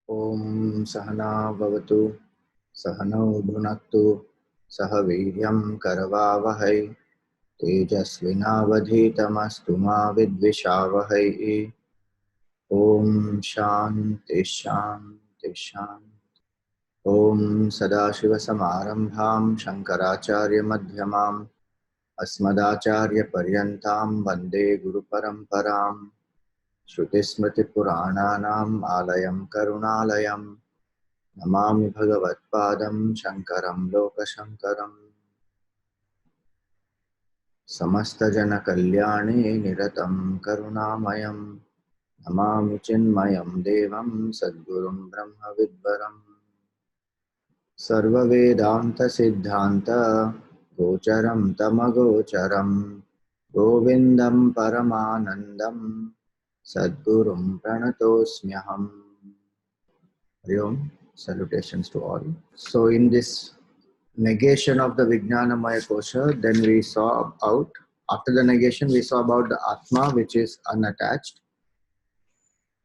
ओम सहना भवतु सहनौ भुनक्तु सह वीर्यं करवावहै तेजस्विनावधीतमस्तु मा विद्विषावहै। ओम शांति शांति शांति। ओम सदाशिवसमारंभां शंकराचार्यमध्यमाम् अस्मदाचार्यपर्यन्तां वन्दे गुरुपरम्पराम्। श्रुतिस्मृतिपुराणानाम् आलयं करुणालयं नमामि भगवत्पादं शङ्करं लोकशङ्करम्। समस्तजनकल्याणे निरतं करुणामयं नमामि चिन्मयं देवं सद्गुरुं ब्रह्मविद्वरम्। सर्ववेदान्तसिद्धान्त गोचरं तमगोचरं गोविन्दं परमानन्दं सद्गुरुं प्रणतोऽस्म्यहम्। Hari Om. Salutations to all. So in this negation of the Vijnanamaya Kosha, then we saw out, after the negation we saw about the Atma which is unattached.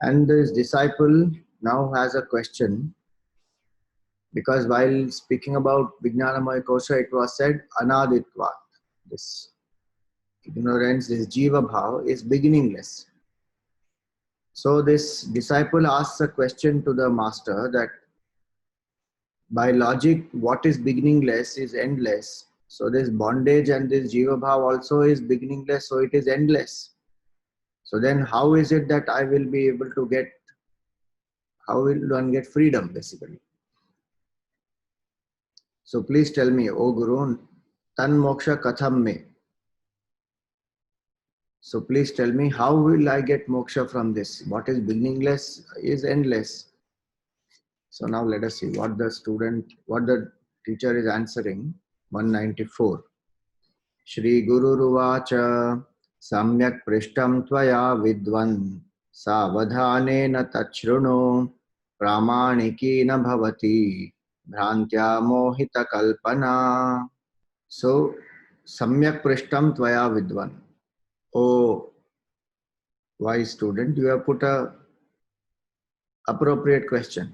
And this disciple now has a question, because while speaking about Vijnanamaya Kosha it was said Anaditvat. This ignorance, this Jiva Bhav is beginningless. So this disciple asks a question to the master that by logic, what is beginningless is endless. So this bondage and this Jiva Bhav also is beginningless, so it is endless. So then how is it that I will be able to get, how will one get freedom basically? So please tell me, O Guru, Tan Moksha Katham Me. So please tell me, how will I get moksha from this? What is beginningless is endless. So now let us see what the teacher is answering. 194. Shri Guru Ruvacha Samyak Prishtam Tvaya Vidvan Savadhanena Tachruno Pramaniki na Bhavati Bhrantya Mohita Kalpana. So Samyak Prishtam Tvaya Vidvan. Oh, wise student, you have put a appropriate question.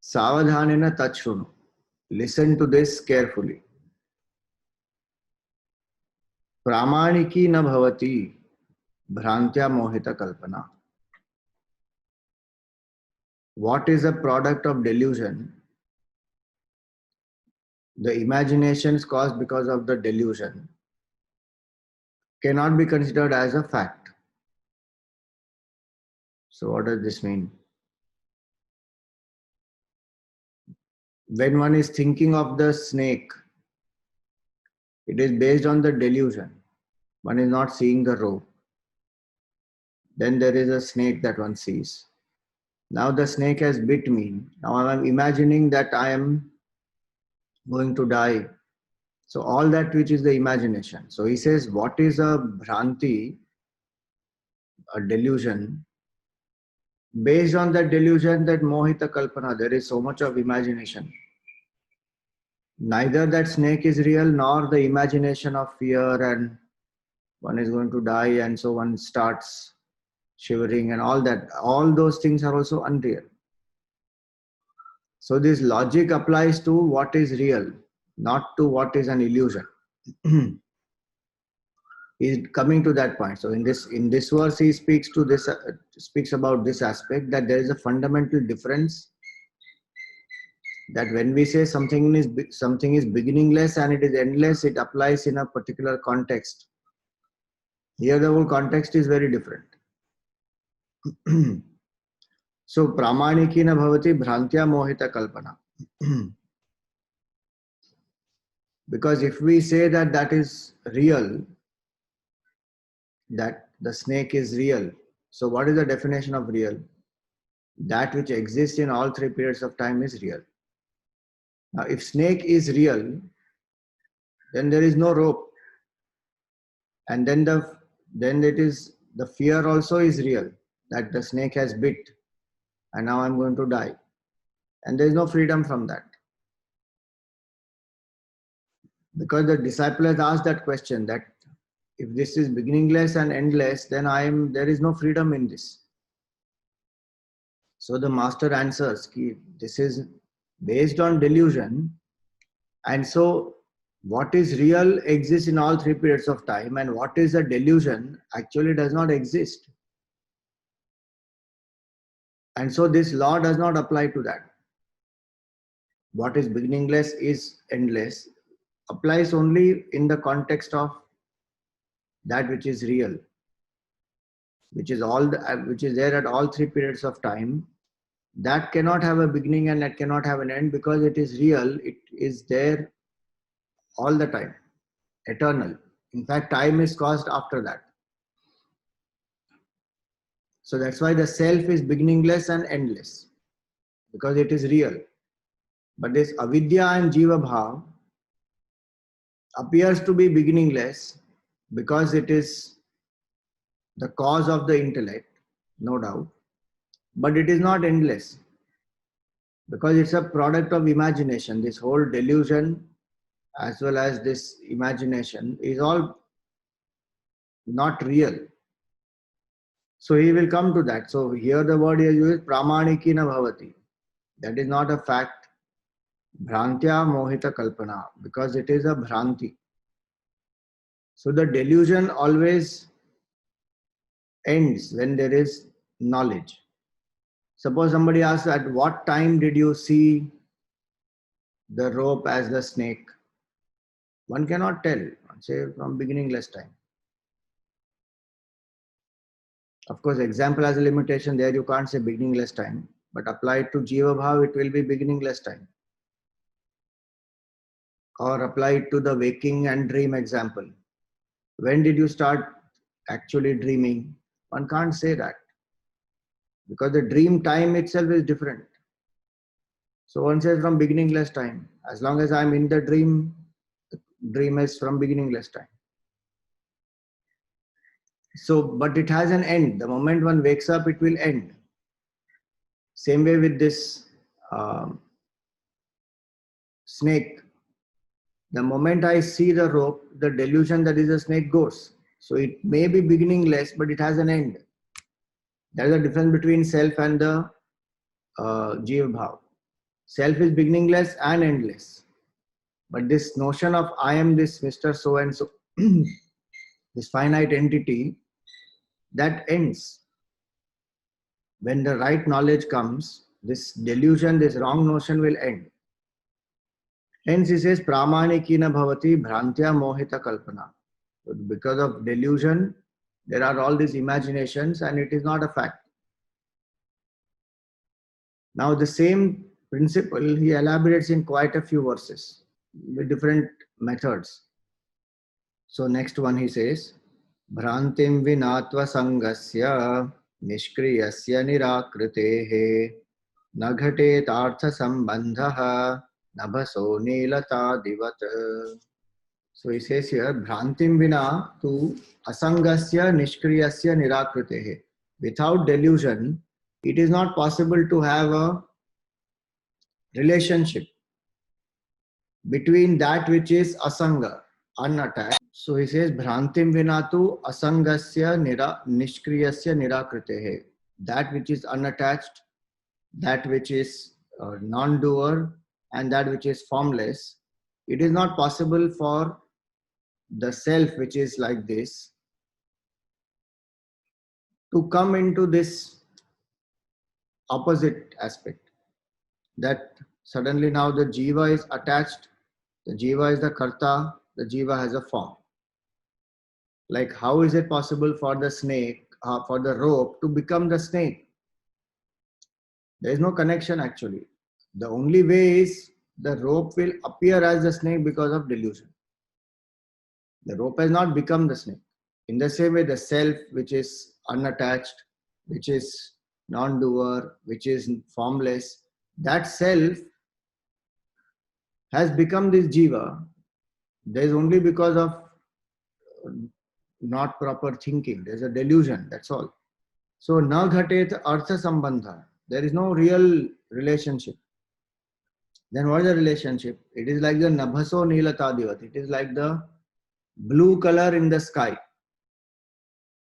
Savadhanena Tachruno. Listen to this carefully. Pramaniki na bhavati bhrantya mohita kalpana. What is a product of delusion? The imaginations caused because of the delusion cannot be considered as a fact. So what does this mean? When one is thinking of the snake, it is based on the delusion. One is not seeing the rope. Then there is a snake that one sees. Now the snake has bit me. Now I am imagining that I am going to die. So all that which is the imagination. So he says, what is a bhranti, a delusion? Based on that delusion, that mohita kalpana, there is so much of imagination. Neither that snake is real nor the imagination of fear and one is going to die and so one starts shivering and all that. All those things are also unreal. So this logic applies to what is real, not to what is an illusion. He's coming to that point. So in this verse, he speaks about this aspect, that there is a fundamental difference. That when we say something is beginningless and it is endless, it applies in a particular context. Here the whole context is very different. So pramaniki na bhavati bhrantya mohita kalpana. Because if we say that that is real, that the snake is real, so what is the definition of real? That which exists in all three periods of time is real. Now if snake is real, then there is no rope, and then it is the fear also is real, that the snake has bit and now I'm going to die, and there is no freedom from that. Because the disciple has asked that question, that if this is beginningless and endless, then there is no freedom in this. So the master answers, ki, this is based on delusion, and so what is real exists in all three periods of time, and what is a delusion actually does not exist. And so this law does not apply to that. What is beginningless is endless applies only in the context of that which is real, which is which is there at all three periods of time. That cannot have a beginning and that cannot have an end because it is real. It is there all the time, eternal. In fact, time is caused after that. So that's why the self is beginningless and endless, because it is real. But this avidya and jiva bhav appears to be beginningless because it is the cause of the intellect, no doubt. But it is not endless because it's a product of imagination. This whole delusion as well as this imagination is all not real. So he will come to that. So here the word is used, pramanikina bhavati. That is not a fact. Bhrantya mohita kalpana, because it is a bhranti. So the delusion always ends when there is knowledge. Suppose somebody asks, at what time did you see the rope as the snake? One cannot tell, say from beginningless time. Of course, example has a limitation. There you can't say beginningless time, but applied to Jiva Bhav, it will be beginningless time. Or applied to the waking and dream example. When did you start actually dreaming? One can't say that, because the dream time itself is different. So one says from beginningless time. As long as I'm in the dream is from beginningless time. So, but it has an end. The moment one wakes up, it will end. Same way with this snake. The moment I see the rope, the delusion that is a snake goes. So it may be beginningless, but it has an end. There is a difference between self and the Jiva Bhav. Self is beginningless and endless. But this notion of I am this Mr. So and so, this finite entity, that ends. When the right knowledge comes, this delusion, this wrong notion will end. Hence he says, pramanikina bhavati bhrantya mohita kalpana. So because of delusion, there are all these imaginations and it is not a fact. Now the same principle he elaborates in quite a few verses with different methods. So next one he says, Bhrantim vinatva sangasya nishkriyasya nirakritehe naghatet artha sambandhaha nabhaso nilata divat. So he says here, Bhrantim vina tu asangasya nishkriyasya nirakritehe. Without delusion, it is not possible to have a relationship between that which is asanga, unattached. So he says, Bhrantim vinatu asangasya nishkriyasya nirakritehe. That which is unattached, that which is non-doer, and that which is formless. It is not possible for the self which is like this to come into this opposite aspect. That suddenly now the jiva is attached, the jiva is the karta, the jiva has a form. Like how is it possible for the snake, for the rope to become the snake? There is no connection actually. The only way is the rope will appear as the snake because of delusion. The rope has not become the snake. In the same way, the self which is unattached, which is non-doer, which is formless, that self has become this jiva. There is only because of not proper thinking. There is a delusion, that's all. So, na ghatet artha sambandha. There is no real relationship. Then what is the relationship? It is like the nabhaso nilatadivat. It is like the blue color in the sky.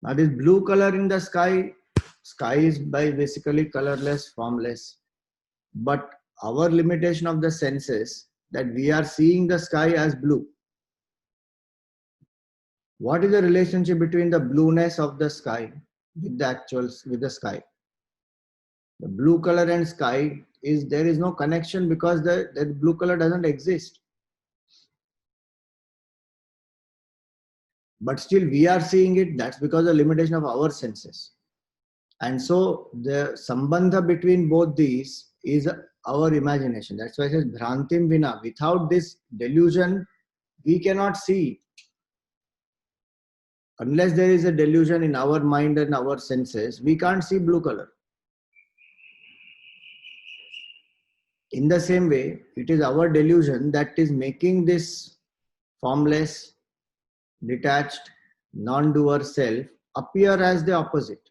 Now this blue color in the sky, sky is by basically colorless, formless. But our limitation of the senses that we are seeing the sky as blue. What is the relationship between the blueness of the sky with the sky? The blue color and sky there is no connection because the blue color doesn't exist. But still we are seeing it. That's because of the limitation of our senses. And so the sambandha between both these is our imagination. That's why it says Bhrantim Vina. Without this delusion, we cannot see. Unless there is a delusion in our mind and our senses, we can't see blue color. In the same way, it is our delusion that is making this formless, detached, non-doer self appear as the opposite.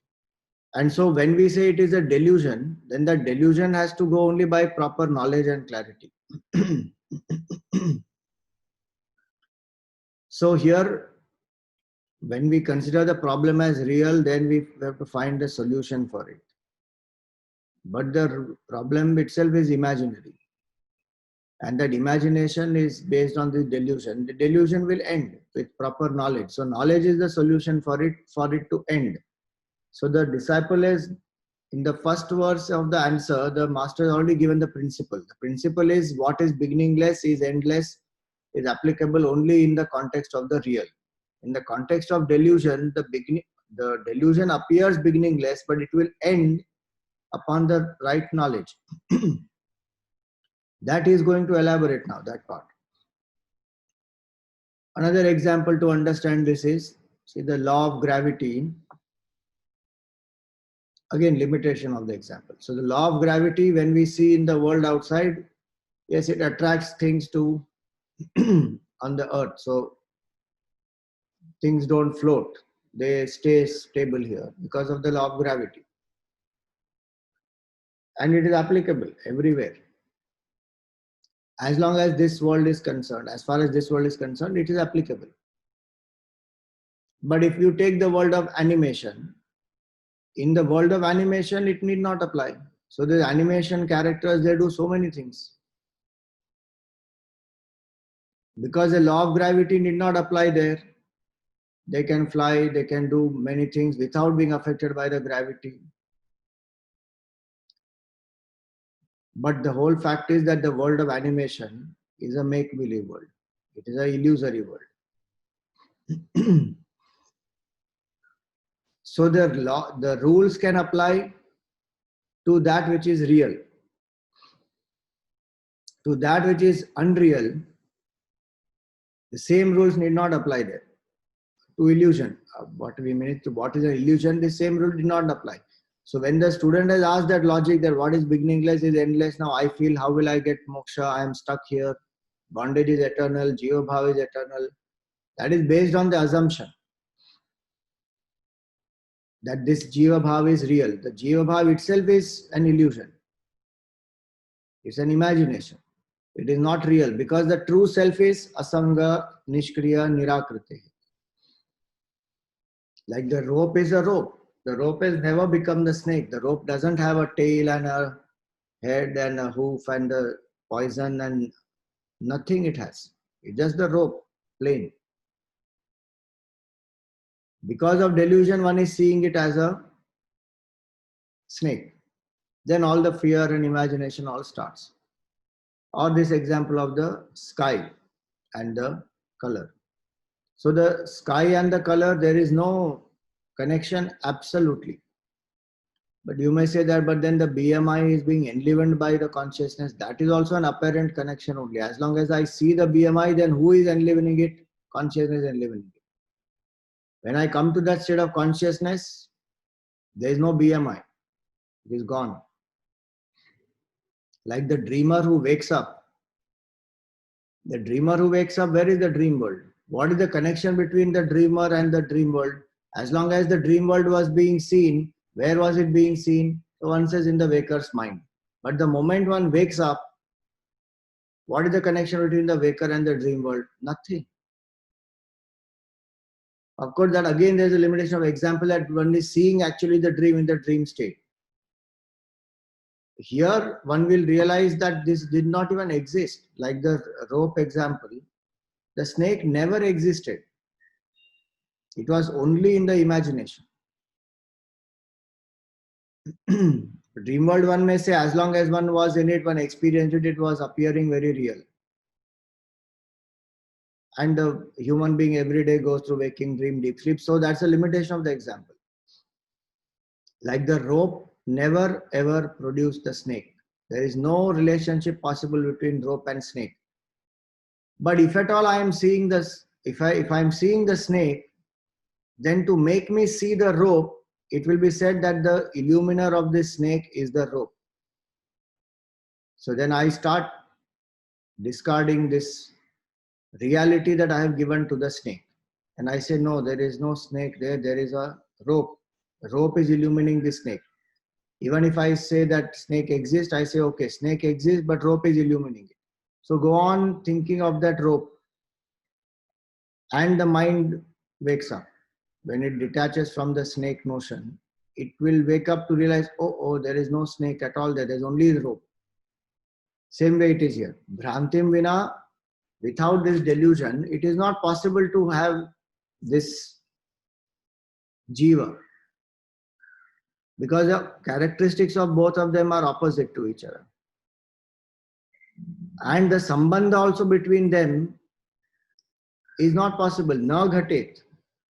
And so when we say it is a delusion, then the delusion has to go only by proper knowledge and clarity. So here, when we consider the problem as real, then we have to find a solution for it. But the problem itself is imaginary. And that imagination is based on the delusion. The delusion will end with proper knowledge. So knowledge is the solution for it to end. So the disciple is, in the first verse of the answer, the master has already given the principle. The principle is what is beginningless, is endless, is applicable only in the context of the real. In the context of delusion, the delusion appears beginningless, but it will end upon the right knowledge. That is going to elaborate now, that part. Another example to understand this is, see, the law of gravity. Again, limitation of the example. So the law of gravity, when we see in the world outside, yes, it attracts things to on the earth. So things don't float. They stay stable here because of the law of gravity. And it is applicable everywhere. As long as this world is concerned, as far as this world is concerned, it is applicable. But if you take the world of animation, in the world of animation, it need not apply. So the animation characters, they do so many things. Because the law of gravity need not apply there. They can fly, they can do many things without being affected by the gravity. But the whole fact is that the world of animation is a make-believe world. It is an illusory world. So the rules can apply to that which is real. To that which is unreal, the same rules need not apply there. To illusion, what we mean to what is an illusion, the same rule did not apply. So when the student has asked that logic that what is beginningless is endless, now I feel how will I get moksha, I am stuck here, bondage is eternal, jiva bhav is eternal. That is based on the assumption that this jiva bhav is real. The jiva bhav itself is an illusion. It's an imagination. It is not real because the true self is asanga, nishkriya, nirakriti. Like the rope is a rope. The rope has never become the snake. The rope doesn't have a tail and a head and a hoof and the poison and nothing it has. It's just the rope, plain. Because of delusion, one is seeing it as a snake. Then all the fear and imagination all starts. Or this example of the sky and the color. So the sky and the color, there is no connection absolutely. But you may say that, but then the BMI is being enlivened by the consciousness. That is also an apparent connection only. As long as I see the BMI, then who is enlivening it? Consciousness is enlivening it. When I come to that state of consciousness, there is no BMI. It is gone. Like the dreamer who wakes up. The dreamer who wakes up, where is the dream world? What is the connection between the dreamer and the dream world? As long as the dream world was being seen, where was it being seen? So one says in the waker's mind. But the moment one wakes up, what is the connection between the waker and the dream world? Nothing. Of course, that again there's a limitation of example that one is seeing actually the dream in the dream state. Here one will realize that this did not even exist. Like the rope example, the snake never existed. It was only in the imagination. Dream world, one may say, as long as one was in it, one experienced it, it was appearing very real. And the human being every day goes through waking, dream, deep sleep. So that's a limitation of the example. Like the rope never ever produced the snake. There is no relationship possible between rope and snake. But if at all I am seeing this, if I'm seeing the snake, then to make me see the rope, it will be said that the illuminer of this snake is the rope. So then I start discarding this reality that I have given to the snake. And I say, no, there is no snake there, there is a rope. The rope is illumining the snake. Even if I say that snake exists, I say, okay, snake exists, but rope is illumining it. So go on thinking of that rope. And the mind wakes up. When it detaches from the snake notion, it will wake up to realize, oh, there is no snake at all there. There's only the rope. Same way it is here. Bhrantim vina, without this delusion, it is not possible to have this jiva. Because the characteristics of both of them are opposite to each other. And the sambandha also between them is not possible. Na ghatet,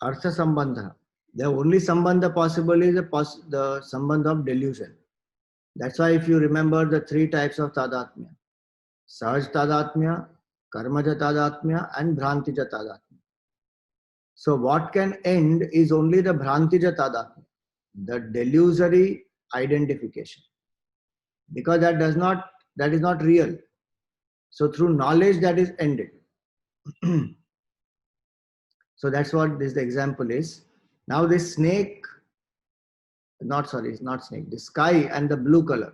artha sambandha. The only sambandha possible is the sambandha of delusion. That's why if you remember the three types of tadatmya, sahaj tadatmya, karmaja tadatmya and bhrantija tadatmya. So what can end is only the bhrantija tadatmya, the delusory identification. Because that is not real. So through knowledge that is ended. So that's what this example is. Now this snake, it's not snake, the sky and the blue color.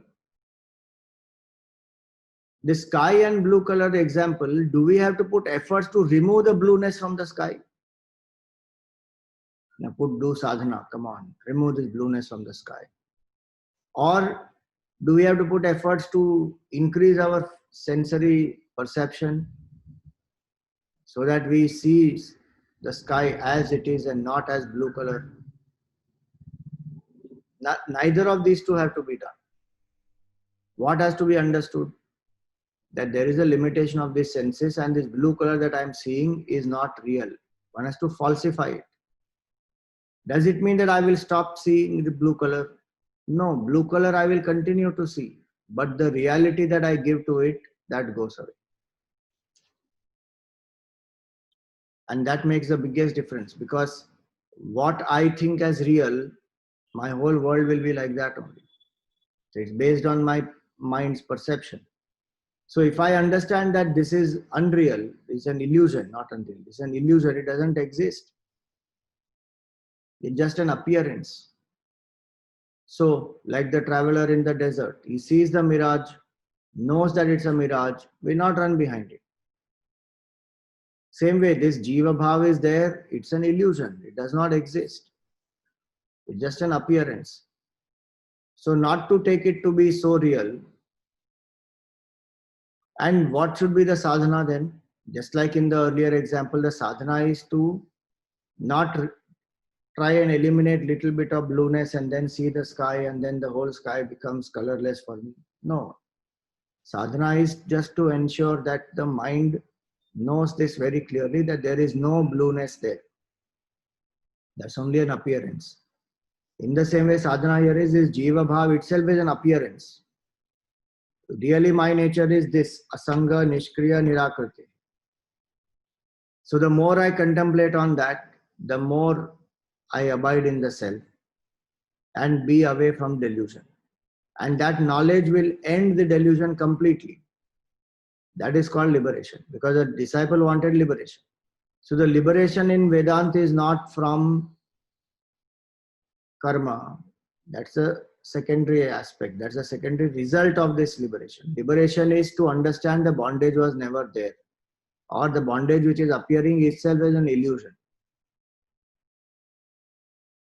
The sky and blue color example, do we have to put efforts to remove the blueness from the sky? Now do sadhana, come on, remove this blueness from the sky. Or do we have to put efforts to increase our sensory perception so that we see the sky as it is and not as blue color? Neither of these two have to be done. What has to be understood? That there is a limitation of these senses and this blue color that I am seeing is not real. One has to falsify it. Does it mean that I will stop seeing the blue color? No, blue color I will continue to see. But the reality that I give to it, that goes away. And that makes the biggest difference, because what I think as real, my whole world will be like that only. So it's based on my mind's perception. So if I understand that this is unreal, it's an illusion, not unreal, it's an illusion, it doesn't exist. It's just an appearance. So like the traveler in the desert, he sees the mirage, knows that it's a mirage, will not run behind it. Same way, this Jiva Bhav is there, it's an illusion, it does not exist. It's just an appearance. So not to take it to be so real. And what should be the sadhana then? Just like in the earlier example, the sadhana is to not try and eliminate little bit of blueness and then see the sky and then the whole sky becomes colorless for me. No. Sadhana is just to ensure that the mind knows this very clearly, that there is no blueness there. That's only an appearance. In the same way, sadhana here is this Jiva Bhav itself is an appearance. Really my nature is this, asanga, nishkriya, nirakriti. So the more I contemplate on that, the more I abide in the self and be away from delusion. And that knowledge will end the delusion completely. That is called liberation, because the disciple wanted liberation. So the liberation in Vedanta is not from karma. That's a secondary aspect. That's a secondary result of this liberation. Liberation is to understand the bondage was never there, or the bondage which is appearing itself is an illusion.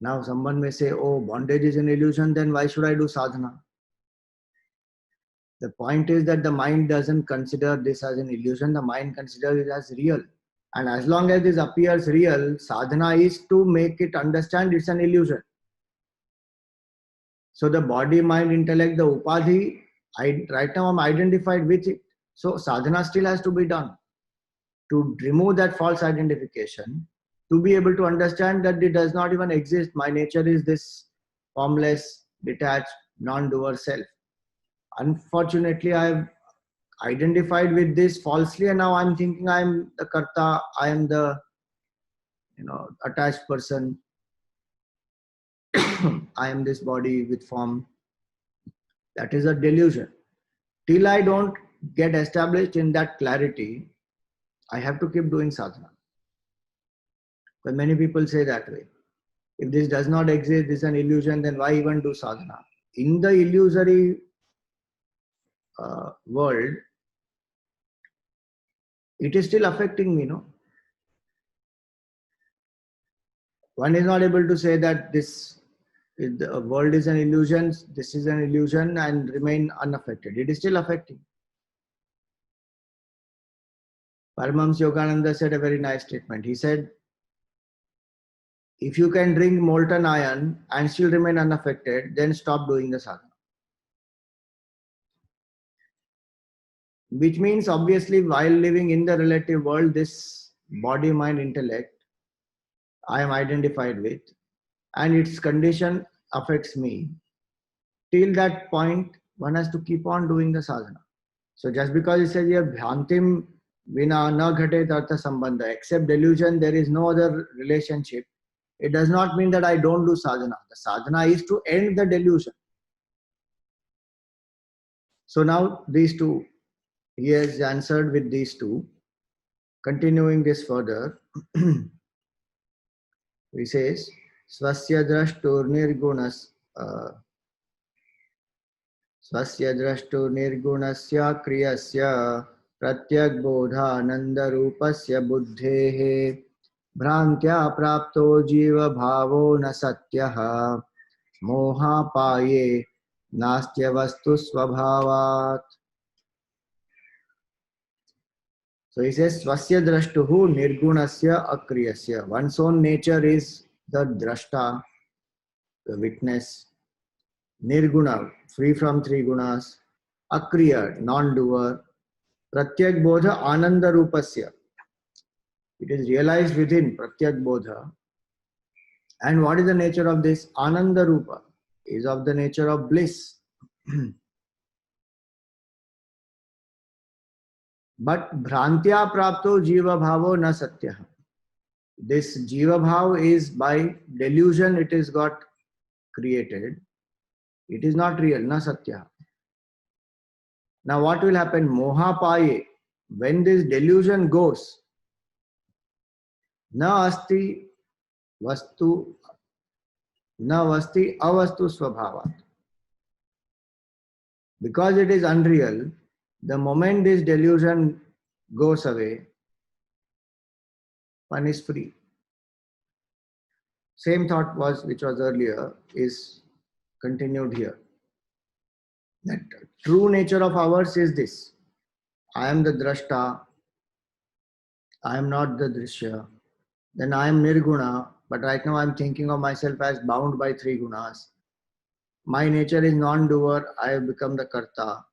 Now someone may say, oh, bondage is an illusion, then why should I do sadhana? The point is that the mind doesn't consider this as an illusion, the mind considers it as real. And as long as this appears real, sadhana is to make it understand it's an illusion. So the body, mind, intellect, the upadhi, right now I'm identified with it. So sadhana still has to be done to remove that false identification, to be able to understand that it does not even exist. My nature is this formless, detached, non-doer self. Unfortunately, I've identified with this falsely, and now I'm thinking I'm the karta, I am the attached person. I am this body with form. That is a delusion. Till I don't get established in that clarity, I have to keep doing sadhana. But many people say that way. If this does not exist, this is an illusion, then why even do sadhana? In the illusory world, it is still affecting me, no? One is not able to say that the world is an illusion, this is an illusion, and remain unaffected. It is still affecting. Paramahamsa Yogananda said a very nice statement. He said, if you can drink molten iron and still remain unaffected, then stop doing the sadhana. Which means, obviously, while living in the relative world, this body, mind, intellect, I am identified with, and its condition affects me. Till that point, one has to keep on doing the sadhana. So just because it says here, bhyantim vina na ghate artha sambandha, except delusion, there is no other relationship. It does not mean that I don't do sadhana. The sadhana is to end the delusion. So now these two, he has answered with these two. Continuing this further, he says, Swasya drashtur nirgunas Swasya drashtur nirgunasya kriyasya pratyak bodhananda rupasya buddhehe भ्रांत्या प्राप्तो जीव भावो न सत्यः मोहापाये नास्त्य वस्तु स्वभावात्. So he says, Swasya drashtuhu nirgunasya akriyasya. One's own nature is the drashta, the witness. Nirguna, free from three gunas. Akriya, non-doer. Pratyak bodha ananda rupasya. It is realized within Pratyak bodha. And what is the nature of this? Ananda rupa is of the nature of bliss. But Bhrantya Prapto Jiva Bhavo Na Satya. This Jiva Bhav is by delusion, it is got created. It is not real, Na Satya. Now what will happen? Moha Paye. When this delusion goes, Na Asti Vastu, Na Vasti Avastu Swabhavat. Because it is unreal, the moment this delusion goes away, one is free. Same thought which was earlier is continued here. That true nature of ours is this. I am the drashta. I am not the drishya. Then I am nirguna, but right now I am thinking of myself as bound by three gunas. My nature is non-doer. I have become the karta.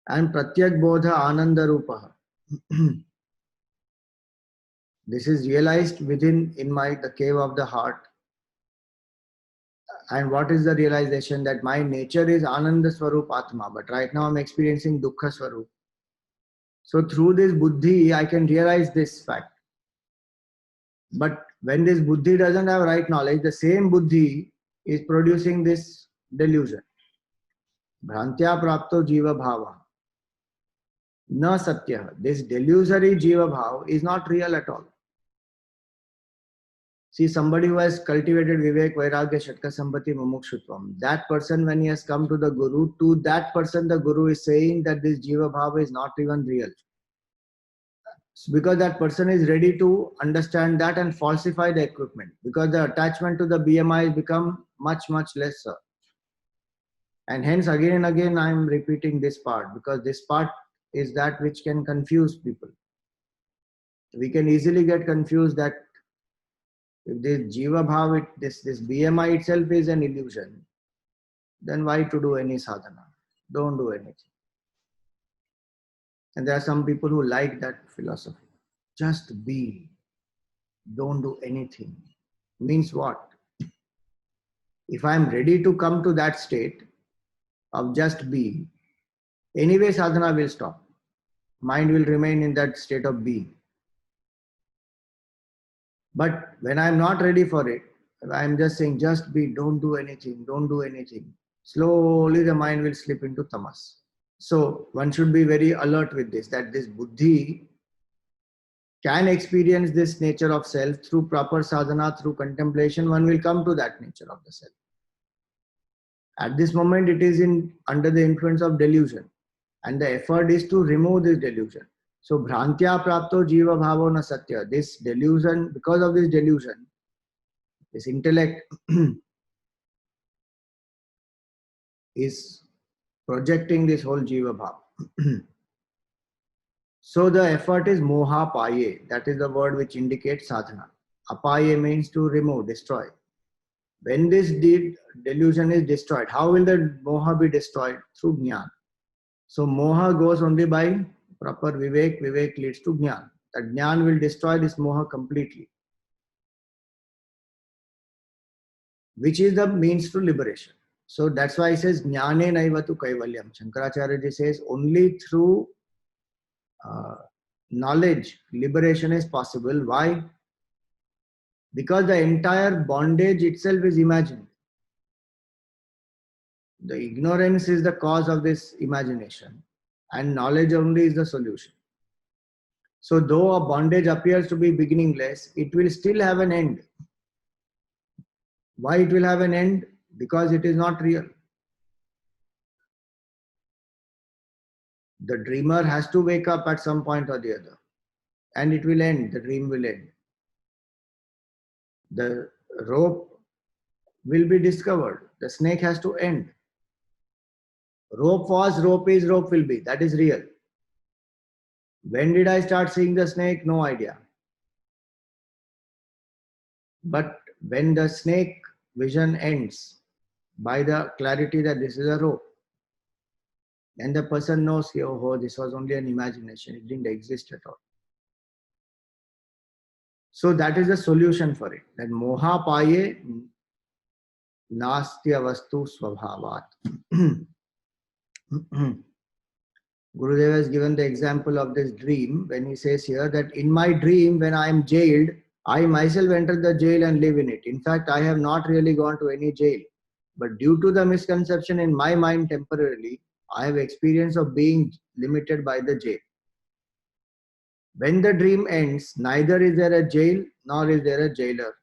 And pratyak bodha ananda rupa. This is realized within in the cave of the heart. And what is the realization? That my nature is Ananda Swarup Atma, but right now I'm experiencing Dukkha Swarup. So through this buddhi, I can realize this fact. But when this buddhi doesn't have right knowledge, the same buddhi is producing this delusion. Bhrantya prapto jiva bhava. Na satya. This delusory jiva bhava is not real at all. See, somebody who has cultivated Vivek, Vairagya, Shatka, Sampati, Mumukshutvam, that person, when he has come to the Guru, to that person the Guru is saying that this Jiva Bhava is not even real. because that person is ready to understand that and falsify the equipment, because the attachment to the BMI become much lesser. And hence again and again I am repeating this part, because this part is that which can confuse people. We can easily get confused that if this jiva bhav, this BMI itself is an illusion, then why to do any sadhana? Don't do anything. And there are some people who like that philosophy. Just be. Don't do anything. Means what? If I am ready to come to that state of just be, anyway sadhana will stop. Mind will remain in that state of being. But when I am not ready for it, I am just saying just be, don't do anything, don't do anything. Slowly the mind will slip into tamas. So one should be very alert with this, that this buddhi can experience this nature of self through proper sadhana, through contemplation. One will come to that nature of the self. At this moment it is under the influence of delusion, and the effort is to remove this delusion. So bhrantya prapto jiva bhavo na satya. This delusion, because of this delusion, this intellect is projecting this whole jiva bhava. So the effort is moha paye. That is the word which indicates sadhana. Apaye means to remove, destroy. When this delusion is destroyed, how will the moha be destroyed? Through jnana. So moha goes only by proper vivek. Vivek leads to jnana. That jnana will destroy this moha completely, which is the means to liberation. So that's why he says jnane naivatu kaivalyam. Shankaracharya ji says only through knowledge liberation is possible. Why? Because the entire bondage itself is imagined. The ignorance is the cause of this imagination, and knowledge only is the solution. So though a bondage appears to be beginningless, it will still have an end. Why it will have an end? Because it is not real. The dreamer has to wake up at some point or the other, and it will end. The dream will end. The rope will be discovered. The snake has to end. Rope was, rope is, rope will be. That is real. When did I start seeing the snake? No idea. But when the snake vision ends by the clarity that this is a rope, then the person knows, oh, this was only an imagination. It didn't exist at all. So that is the solution for it. That moha paye nastya vastu svabhavat. Gurudev has given the example of this dream when he says here that in my dream, when I am jailed, I myself enter the jail and live in it. In fact, I have not really gone to any jail. But due to the misconception in my mind temporarily, I have experience of being limited by the jail. When the dream ends, neither is there a jail, nor is there a jailer.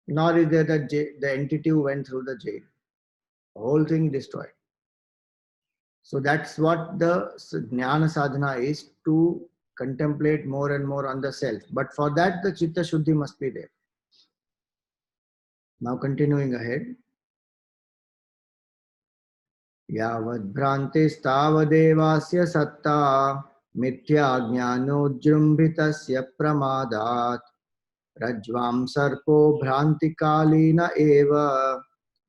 Nor is there the entity who went through the jail. The whole thing destroyed. So that's what the jnana sadhana is, to contemplate more and more on the self. But for that, the chitta shuddhi must be there. Now continuing ahead. Yavad bhrantis tavadevasya satta mithya jnanojrumbhitasya pramadat rajvam sarpo bhrantikalina eva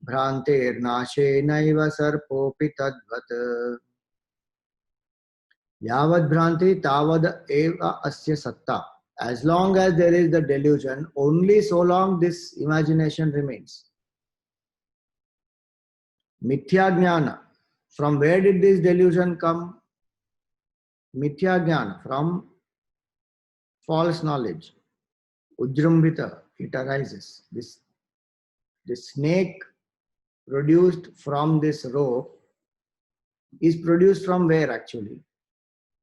bhrantir nashe naiva sarpopi tadvat. Yavad bhranti tavad eva asya satta. As long as there is the delusion, only so long this imagination remains. Mithya jnana. From where did this delusion come? Mithya jnana, from false knowledge. Ujrumbhita, it arises. This snake produced from this rope is produced from where actually?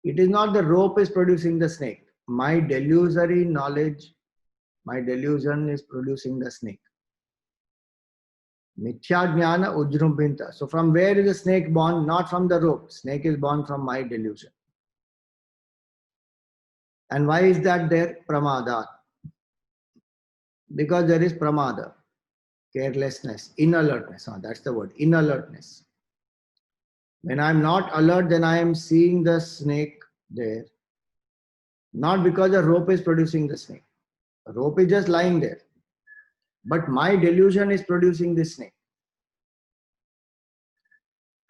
It is not the rope is producing the snake. My delusory knowledge, my delusion is producing the snake. Mithya jnana ujrumbhinta. So from where is the snake born? Not from the rope. Snake is born from my delusion. And why is that there? Pramada. Because there is pramada, carelessness, inalertness. That's the word, inalertness. When I'm not alert, then I am seeing the snake there. Not because the rope is producing the snake. The rope is just lying there. But my delusion is producing this snake.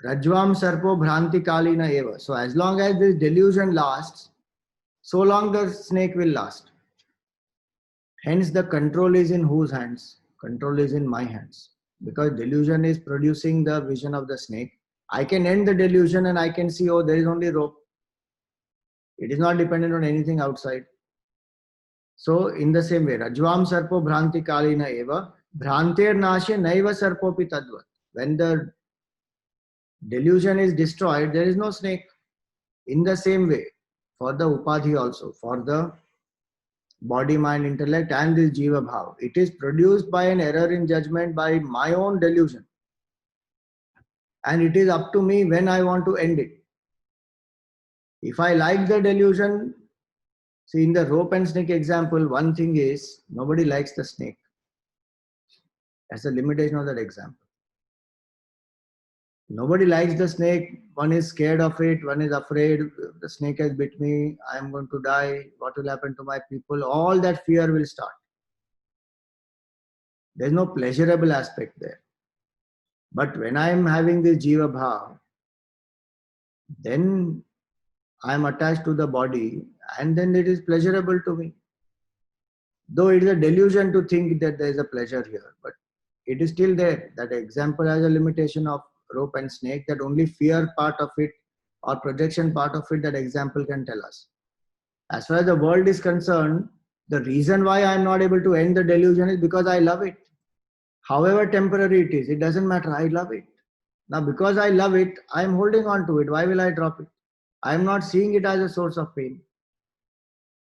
Rajvam sarpo bhranti kalina eva. So as long as this delusion lasts, so long the snake will last. Hence the control is in whose hands? Control is in my hands. Because delusion is producing the vision of the snake. I can end the delusion and I can see, oh, there is only rope. It is not dependent on anything outside. So in the same way, Rajvam sarpo bhranti kalina eva, bhranter nashe naiva sarpopi tadvat. When the delusion is destroyed, there is no snake. In the same way, for the upadhi also, for the body, mind, intellect and this jiva bhav, it is produced by an error in judgment, by my own delusion. And it is up to me when I want to end it. If I like the delusion, see in the rope and snake example, one thing is nobody likes the snake. That's the limitation of that example. Nobody likes the snake. One is scared of it. One is afraid. The snake has bit me. I am going to die. What will happen to my people? All that fear will start. There is no pleasurable aspect there. But when I am having this jiva bhav, then I am attached to the body and then it is pleasurable to me. Though it is a delusion to think that there is a pleasure here, but it is still there. That example has a limitation of rope and snake, that only fear part of it or projection part of it, that example can tell us. As far as the world is concerned, the reason why I am not able to end the delusion is because I love it. However temporary it is, it doesn't matter, I love it. Now because I love it, I am holding on to it. Why will I drop it? I am not seeing it as a source of pain.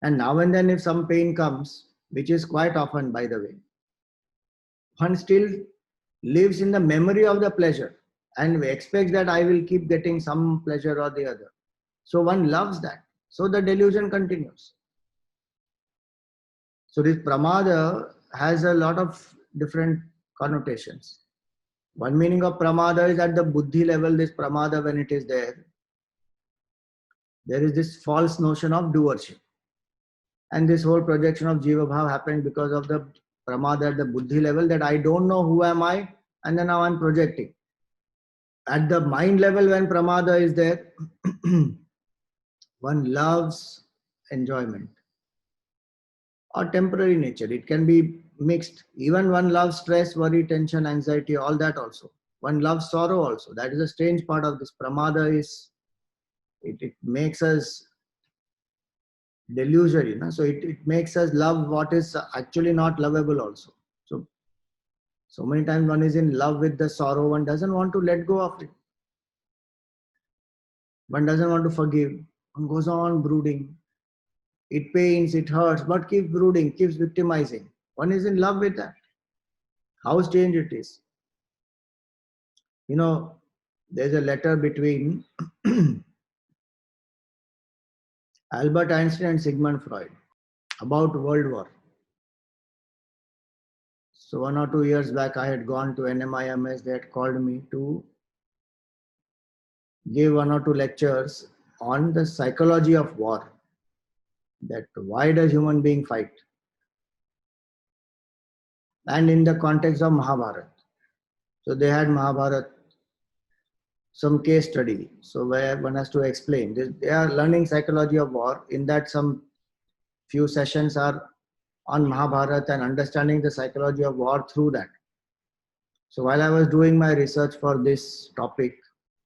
And now and then if some pain comes, which is quite often by the way, one still lives in the memory of the pleasure and expects that I will keep getting some pleasure or the other. So one loves that. So the delusion continues. So this pramada has a lot of different connotations. One meaning of pramada is at the buddhi level, this pramada when it is there is this false notion of doership. And this whole projection of jiva bhav happened because of the pramada at the buddhi level, that I don't know who am I, and then now I'm projecting. At the mind level, when pramada is there, one loves enjoyment or temporary nature. It can be mixed. Even one loves stress, worry, tension, anxiety, all that also. One loves sorrow also. That is a strange part of this. Pramada is, it makes us delusory. So it makes us love what is actually not lovable also. So many times one is in love with the sorrow, one doesn't want to let go of it. One doesn't want to forgive. One goes on brooding. It pains, it hurts, but keeps brooding, keeps victimizing. One is in love with that. How strange it is. There's a letter between Albert Einstein and Sigmund Freud about World War. So 1 or 2 years back, I had gone to NMIMS. They had called me to give 1 or 2 lectures on the psychology of war. That why does human being fight? And in the context of Mahabharata. So they had Mahabharata, some case study. So where one has to explain. They are learning psychology of war. In that, some few sessions are on Mahabharata and understanding the psychology of war through that. So while I was doing my research for this topic,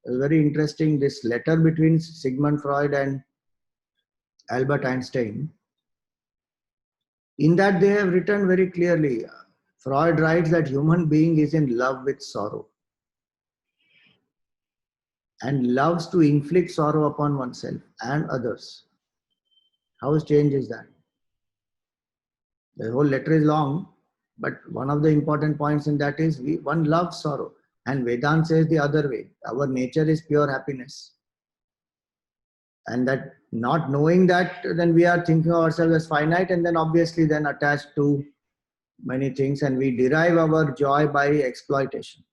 it was very interesting, this letter between Sigmund Freud and Albert Einstein. In that they have written very clearly, Freud writes that human being is in love with sorrow and loves to inflict sorrow upon oneself and others. How strange is that? The whole letter is long, but one of the important points in that is one loves sorrow. And Vedanta says the other way. Our nature is pure happiness. And that Not knowing that, then we are thinking of ourselves as finite, and then obviously then attached to many things, and we derive our joy by exploitation.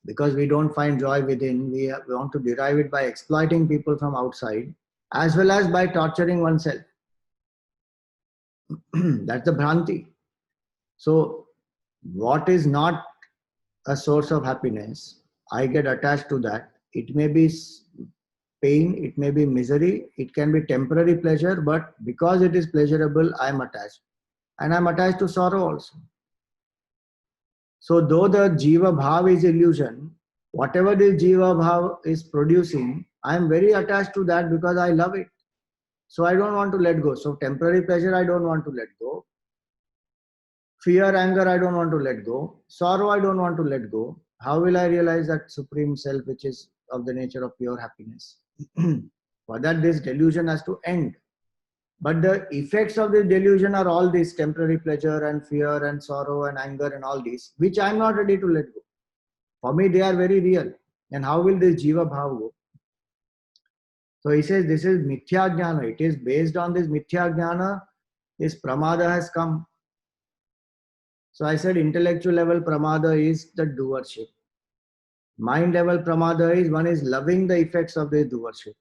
Because we don't find joy within, we want to derive it by exploiting people from outside, as well as by torturing oneself. That's the Bhranti. So what is not a source of happiness, I get attached to that. It may be pain, it may be misery, it can be temporary pleasure, but because it is pleasurable, I am attached. And I am attached to sorrow also. So though the Jiva Bhav is illusion, whatever this Jiva Bhav is producing, I am very attached to that because I love it. So I don't want to let go. So temporary pleasure, I don't want to let go. Fear, anger, I don't want to let go. Sorrow, I don't want to let go. How will I realize that Supreme Self, which is of the nature of pure happiness? For that, this delusion has to end. But the effects of this delusion are all this temporary pleasure and fear and sorrow and anger and all these, which I am not ready to let go. For me, they are very real. And how will this Jiva Bhav go? So he says this is Mithya Jnana. It is based on this Mithya Jnana, this Pramada has come. So I said intellectual level Pramada is the doership. Mind level Pramada is one is loving the effects of this doership.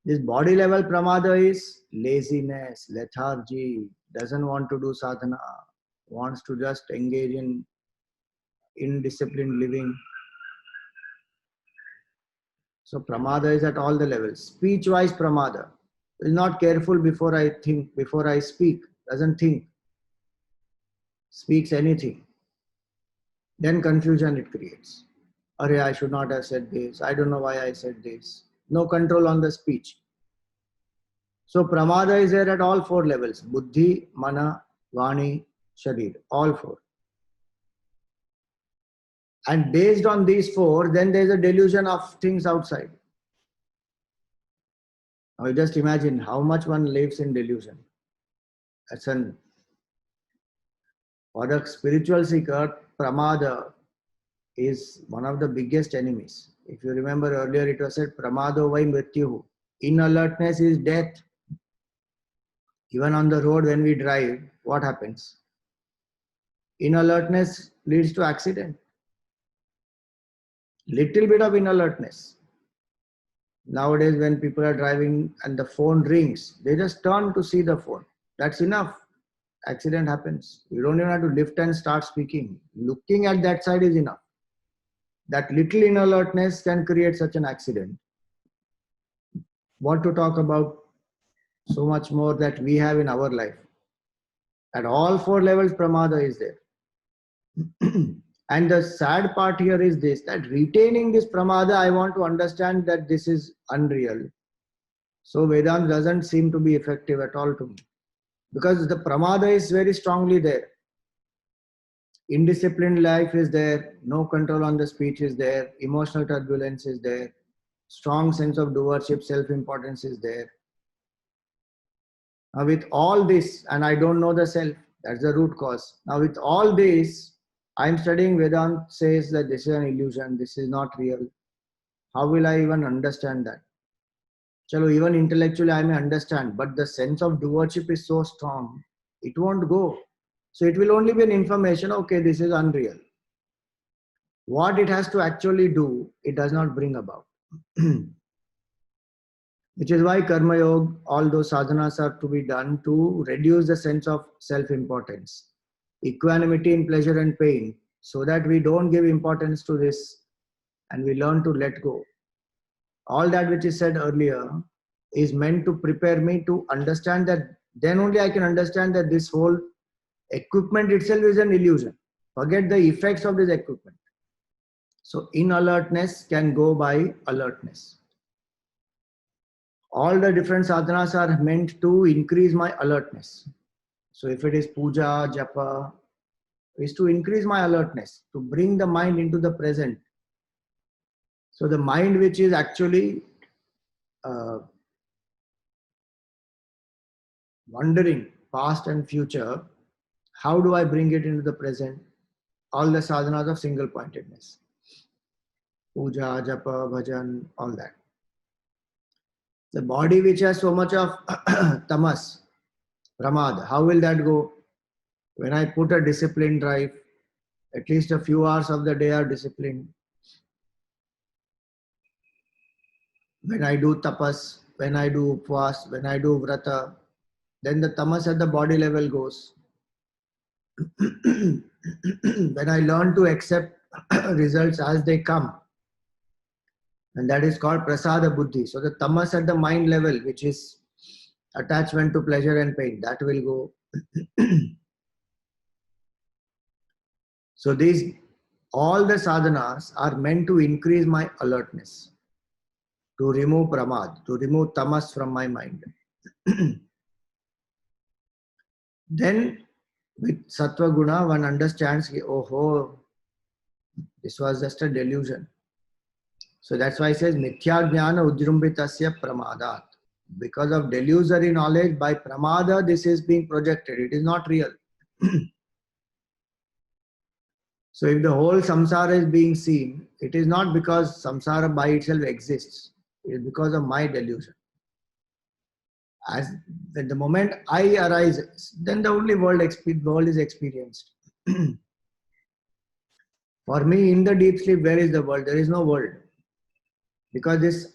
This body level Pramada is laziness, lethargy, doesn't want to do sadhana, wants to just engage in indisciplined living. So Pramada is at all the levels. Speech-wise Pramada is not careful before I think, before I speak, doesn't think, speaks anything. Then confusion it creates. Arey, I should not have said this. I don't know why I said this. No control on the speech. So Pramada is there at all four levels. Buddhi, Mana, Vani, Sharir. All four. And based on these four, then there is a delusion of things outside. Now just imagine how much one lives in delusion. That's an, for the spiritual seeker, Pramada is one of the biggest enemies. If you remember earlier, it was said, Pramado vai mrityuhu. Inalertness is death. Even on the road when we drive, what happens? Inalertness leads to accident. Little bit of inalertness. Nowadays when people are driving and the phone rings, they just turn to see the phone. That's enough. Accident happens. You don't even have to lift and start speaking. Looking at that side is enough. That little inalertness can create such an accident. What to talk about so much more that we have in our life. At all four levels, Pramada is there. And the sad part here is this, that retaining this Pramada, I want to understand that this is unreal. So Vedanta doesn't seem to be effective at all to me. Because the Pramada is very strongly there. Indisciplined life is there, no control on the speech is there, emotional turbulence is there, strong sense of doership, self-importance is there. Now with all this, and I don't know the self, that's the root cause. Now with all this, I'm studying Vedanta says that this is an illusion, this is not real. How will I even understand that? Chalo, even intellectually I may understand, but the sense of doership is so strong, it won't go. So it will only be an information, okay, this is unreal. What it has to actually do, it does not bring about. Which is why Karma Yoga, all those sadhanas are to be done to reduce the sense of self-importance. Equanimity in pleasure and pain, so that we don't give importance to this and we learn to let go. All that which is said earlier is meant to prepare me to understand that, then only I can understand that this whole equipment itself is an illusion. Forget the effects of this equipment. So inalertness can go by alertness. All the different sadhanas are meant to increase my alertness. So if it is puja, japa, is to increase my alertness, to bring the mind into the present. So the mind which is actually wandering past and future, how do I bring it into the present? All the sadhanas of single pointedness. Puja, japa, bhajan, all that. The body which has so much of tamas, pramad, how will that go? When I put a disciplined drive, at least a few hours of the day are disciplined. When I do tapas, when I do upvas, when I do vrata, then the tamas at the body level goes. When I learn to accept results as they come, and that is called prasada buddhi. So the tamas at the mind level, which is attachment to pleasure and pain, that will go. So these, all the sadhanas are meant to increase my alertness, to remove pramad, to remove tamas from my mind. Then with sattva guna, one understands, oh, this was just a delusion. So that's why it says mithya jnana ujrumbitasya pramadat. Because of delusory knowledge, by pramada, this is being projected. It is not real. So if the whole samsara is being seen, it is not because samsara by itself exists. It is because of my delusion. As at the moment I arises, then the only world is experienced. For me, in the deep sleep, where is the world? There is no world. Because this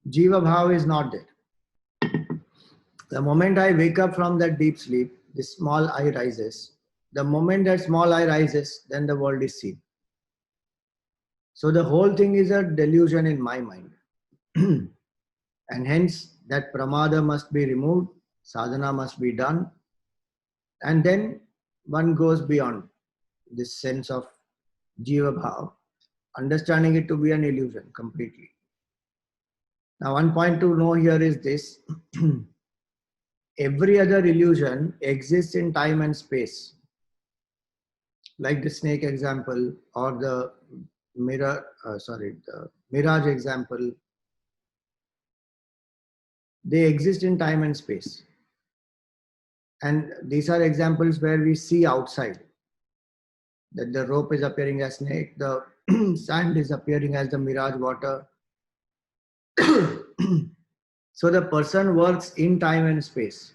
jiva bhava is not there. The moment I wake up from that deep sleep, this small I rises. The moment that small I rises, then the world is seen. So the whole thing is a delusion in my mind. And hence that pramada must be removed, sadhana must be done, and then one goes beyond this sense of jiva bhava, understanding it to be an illusion completely. Now one point to know here is this. Every other illusion exists in time and space. Like the snake example or the the mirage example. They exist in time and space. And these are examples where we see outside that the rope is appearing as snake, the sand is appearing as the mirage water. So the person works in time and space.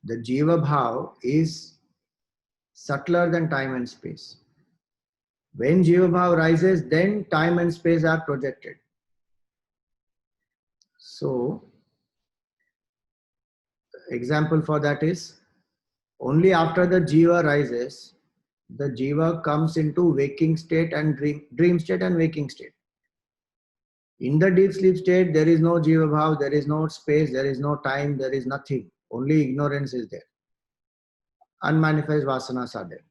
The jiva bhav is subtler than time and space. When jiva bhav rises, then time and space are projected. So, example for that is, only after the jiva rises, the jiva comes into waking state and dream state and waking state. In the deep sleep state, there is no jiva bhav, there is no space, there is no time, there is nothing. Only ignorance is there. Unmanifest vasanas are there.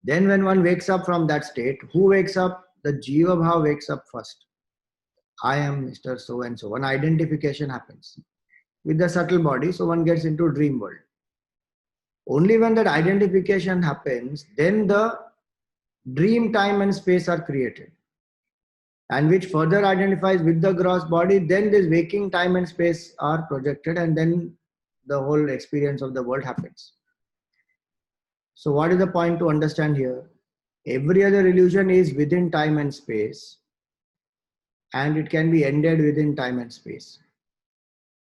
Then when one wakes up from that state, who wakes up? The jiva bhav wakes up first. I am Mr. So and so. One identification happens with the subtle body, so one gets into dream world. Only when that identification happens, then the dream time and space are created, and which further identifies with the gross body. Then this waking time and space are projected, and then the whole experience of the world happens. So what is the point to understand here? Every other illusion is within time and space, and it can be ended within time and space.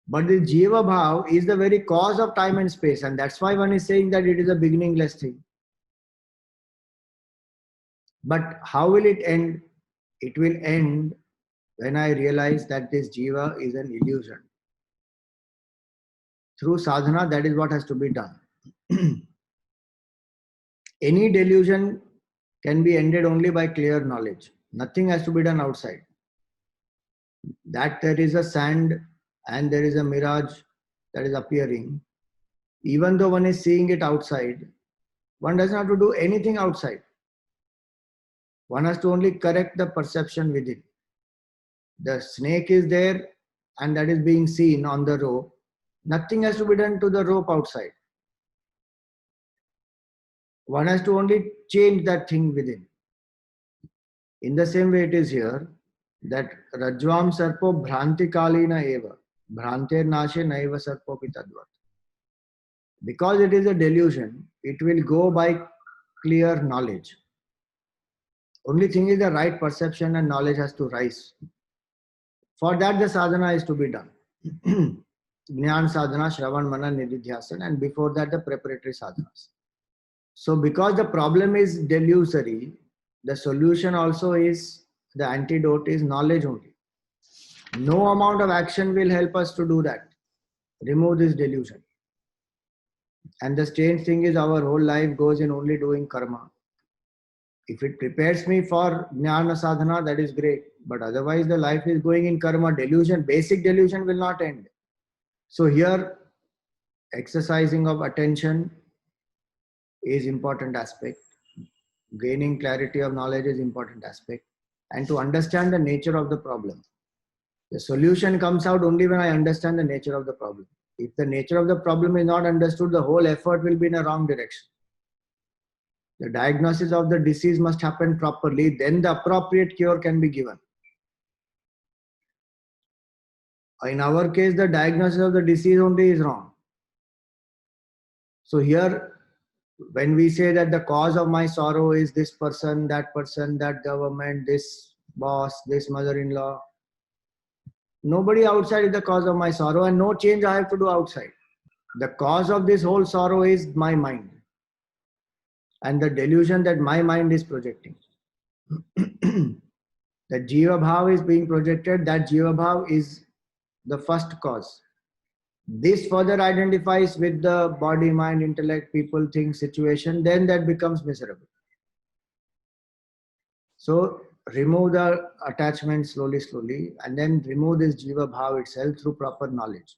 But the jiva bhav is the very cause of time and space, and that's why one is saying that it is a beginningless thing. But how will it end? It will end when I realize that this jiva is an illusion. Through sadhana, that is what has to be done. Any delusion can be ended only by clear knowledge. Nothing has to be done outside. That there is a sand and there is a mirage that is appearing, even though one is seeing it outside, one doesn't have to do anything outside. One has to only correct the perception within. The snake is there and that is being seen on the rope. Nothing has to be done to the rope outside. One has to only change that thing within. In the same way it is here, that Rajvam Sarpo Bhranti Kalina Eva. Bhrantir Nashe Naiva Sarpo Pitadvat. Because it is a delusion, it will go by clear knowledge. Only thing is the right perception and knowledge has to rise For that, the sadhana is to be done. Jnana sadhana, Shravan, Manan, Nididhyasana, and before that, the preparatory sadhanas. So, because the problem is delusory, the solution also is, the antidote is knowledge only. No amount of action will help us to do that. Remove this delusion. And the strange thing is, our whole life goes in only doing karma. If it prepares me for jnana sadhana, that is great. But otherwise, the life is going in karma. Delusion, basic delusion will not end. So here, exercising of attention is important aspect. Gaining clarity of knowledge is important aspect. And to understand the nature of the problem. The solution comes out only when I understand the nature of the problem. If the nature of the problem is not understood, the whole effort will be in a wrong direction. The diagnosis of the disease must happen properly, then the appropriate cure can be given. In our case, the diagnosis of the disease only is wrong. So here, when we say that the cause of my sorrow is this person, that government, this boss, this mother-in-law, nobody outside is the cause of my sorrow, and no change I have to do outside. The cause of this whole sorrow is my mind and the delusion that my mind is projecting. The Jiva Bhav is being projected, that Jiva Bhav is the first cause. This further identifies with the body, mind, intellect, people, things, situation, then that becomes miserable. So remove the attachment slowly, and then remove this Jiva Bhav itself through proper knowledge.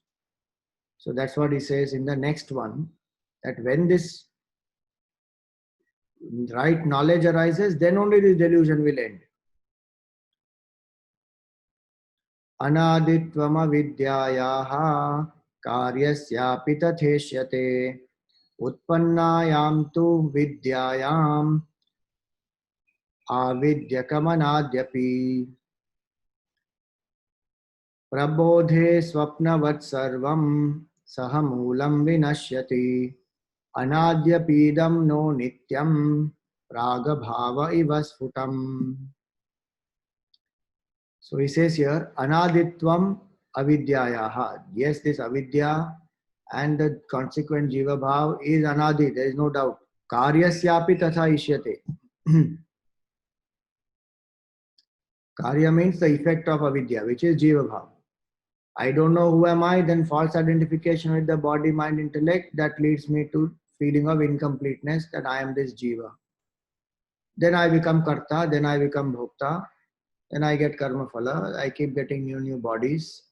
So that's what he says in the next one, that when this right knowledge arises, then only this delusion will end. Anaditvama vidyayaha karyasyapi tatheshyate utpannayam tu vidyayam avidyakamanaadyapi prabodhe swapnavat sarvam sahamulam vinashyati anadyapidam no nityam ragabhava iva sfutam. So he says here, anaditvam avidyayaha. Yes, this avidya and the consequent jiva bhav is anadi, there is no doubt. Karyasyapi tatha ishyate. Karya means the effect of avidya, which is jiva bhav. I don't know who am I, then false identification with the body, mind, intellect, that leads me to feeling of incompleteness, that I am this jiva. Then I become karta, then I become bhokta. Then I get karma phala, I keep getting new bodies.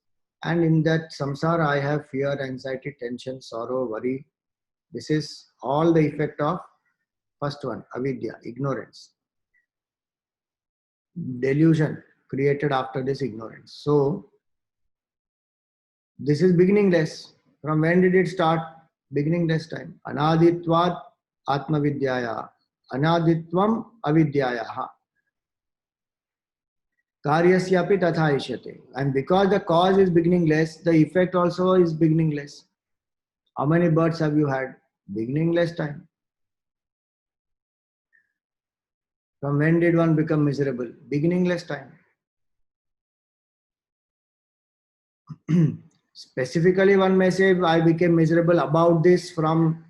And in that samsara, I have fear, anxiety, tension, sorrow, worry. This is all the effect of first one, avidya, ignorance. Delusion created after this ignorance. So, this is beginningless. From when did it start? Beginningless time. Anaditvat atmavidyaya. Anaditvam avidyayaha. Karyasyapi tatha ishyate. And because the cause is beginningless, the effect also is beginningless. How many births have you had? Beginningless time. From when did one become miserable? Beginningless time. Specifically, one may say, I became miserable about this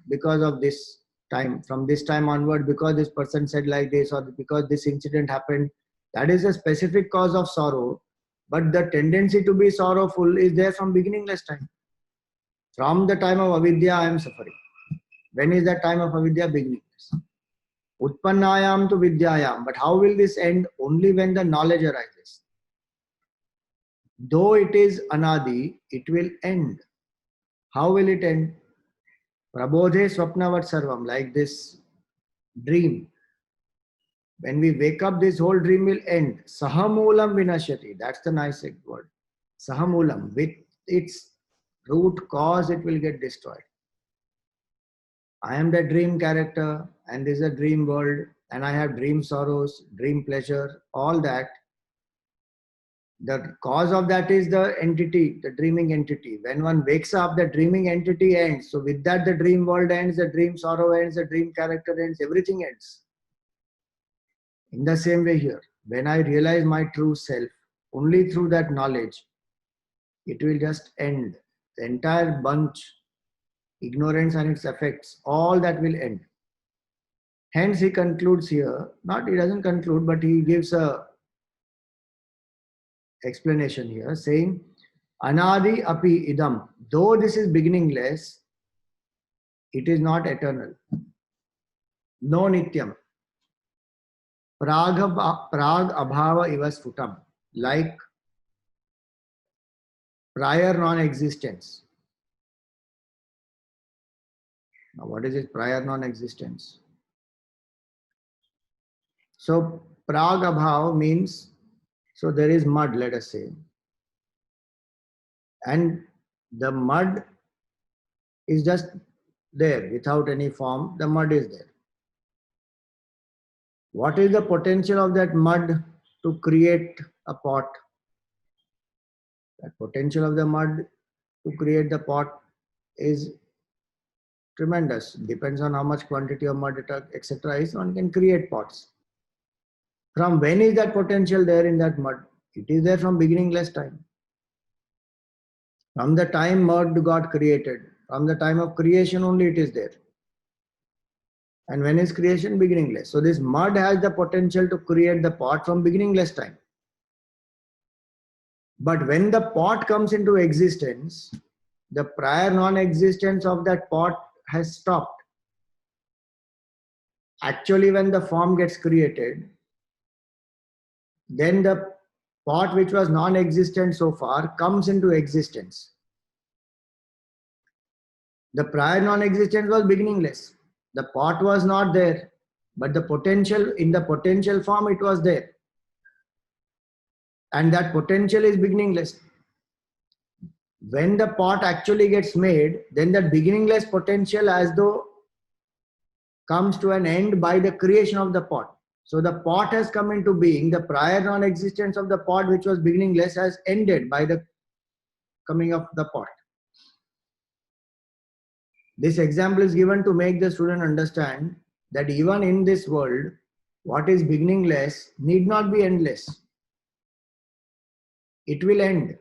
because of this time. From this time onward, because this person said like this, or because this incident happened. That is a specific cause of sorrow, but the tendency to be sorrowful is there from beginningless time. From the time of avidya, I am suffering. When is that time of avidya? Beginningless. Utpannayam to vidyayam. But how will this end? Only when the knowledge arises. Though it is anadi, it will end. How will it end? Prabodhe swapnavat sarvam, like this dream. When we wake up, this whole dream will end. Sahamulam vinashyati. That's the nice word. Sahamulam. With its root cause, it will get destroyed. I am the dream character, and this is a dream world, and I have dream sorrows, dream pleasure, all that. The cause of that is the entity, the dreaming entity. When one wakes up, the dreaming entity ends. So with that, the dream world ends, the dream sorrow ends, the dream character ends, everything ends. In the same way here, when I realize my true self, only through that knowledge, It will just end. The entire bunch, ignorance and its effects, all that will end. Hence he concludes here, he doesn't conclude, but he gives a explanation here saying, Anadi api idam, though this is beginningless, it is not eternal. No nityam. Prag abhava iva sfutam, like prior non-existence. Now what is it, prior non-existence? So prag abhav means, so there is mud, let us say, and the mud is just there without any form. The mud is there. What is the potential of that mud to create a pot? That potential of the mud to create the pot is tremendous. Depends on how much quantity of mud, etc. is. One can create pots. From when is that potential there in that mud? It is there from beginningless time. From the time mud got created, from the time of creation only it is there. And when is creation? Beginningless. So this mud has the potential to create the pot from beginningless time. But when the pot comes into existence, the prior non-existence of that pot has stopped. Actually, when the form gets created, then the pot which was non-existent so far comes into existence. The prior non-existence was beginningless. The pot was not there, but the potential, in the potential form, it was there. And that potential is beginningless. When the pot actually gets made, then that beginningless potential as though comes to an end by the creation of the pot. So the pot has come into being. The prior non-existence of the pot, which was beginningless, has ended by the coming of the pot. This example is given to make the student understand that even in this world, what is beginningless need not be endless. It will end.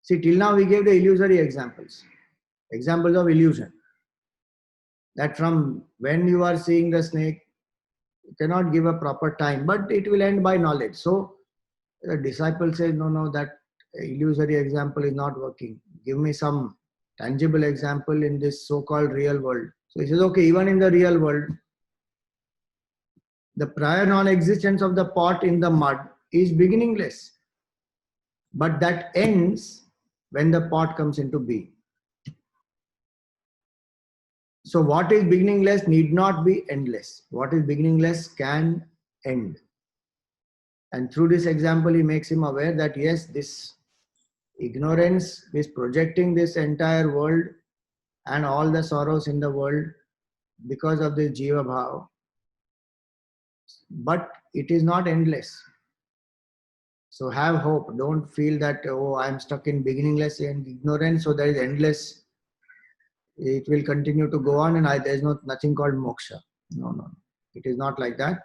See, till now we gave the illusory examples of illusion. That from when you are seeing the snake, you cannot give a proper time, but it will end by knowledge. So the disciple says, no, that illusory example is not working. Give me some tangible example in this so-called real world. So he says, okay, even in the real world, the prior non-existence of the pot in the mud is beginningless. But that ends when the pot comes into being. So what is beginningless need not be endless. What is beginningless can end. And through this example, he makes him aware that yes, this ignorance is projecting this entire world and all the sorrows in the world because of this Jiva Bhav. But it is not endless. So have hope. Don't feel that, oh, I'm stuck in beginningless and ignorance, so there is endless. It will continue to go on and there is nothing called moksha. No. It is not like that.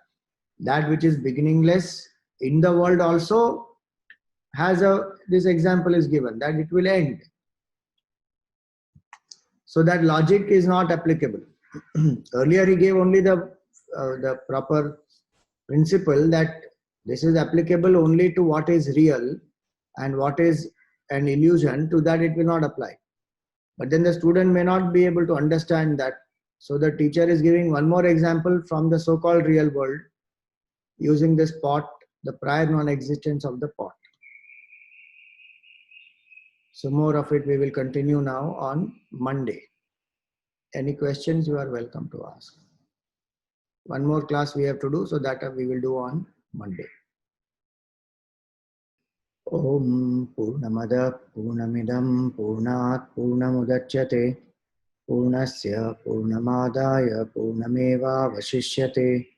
That which is beginningless in the world also has this example is given that it will end. So that logic is not applicable. Earlier he gave only the proper principle that this is applicable only to what is real, and what is an illusion, to that it will not apply. But then the student may not be able to understand that. So the teacher is giving one more example from the so-called real world using this pot, the prior non-existence of the pot. So more of it we will continue now on Monday. Any questions you are welcome to ask. One more class we have to do, so that we will do on Monday. Om Purnamada Purnamidam Purnat Purnamudachyate Purnasya Purnamadaya Purnameva Vashishyate.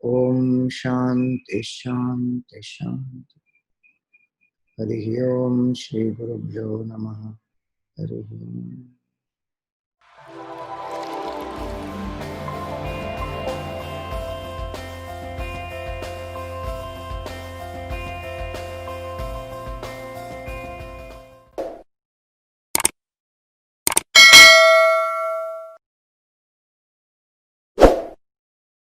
Om Shanti Shanti Shanti. Harihi Om Shri Gurubhyo Namaha. Harihi Om.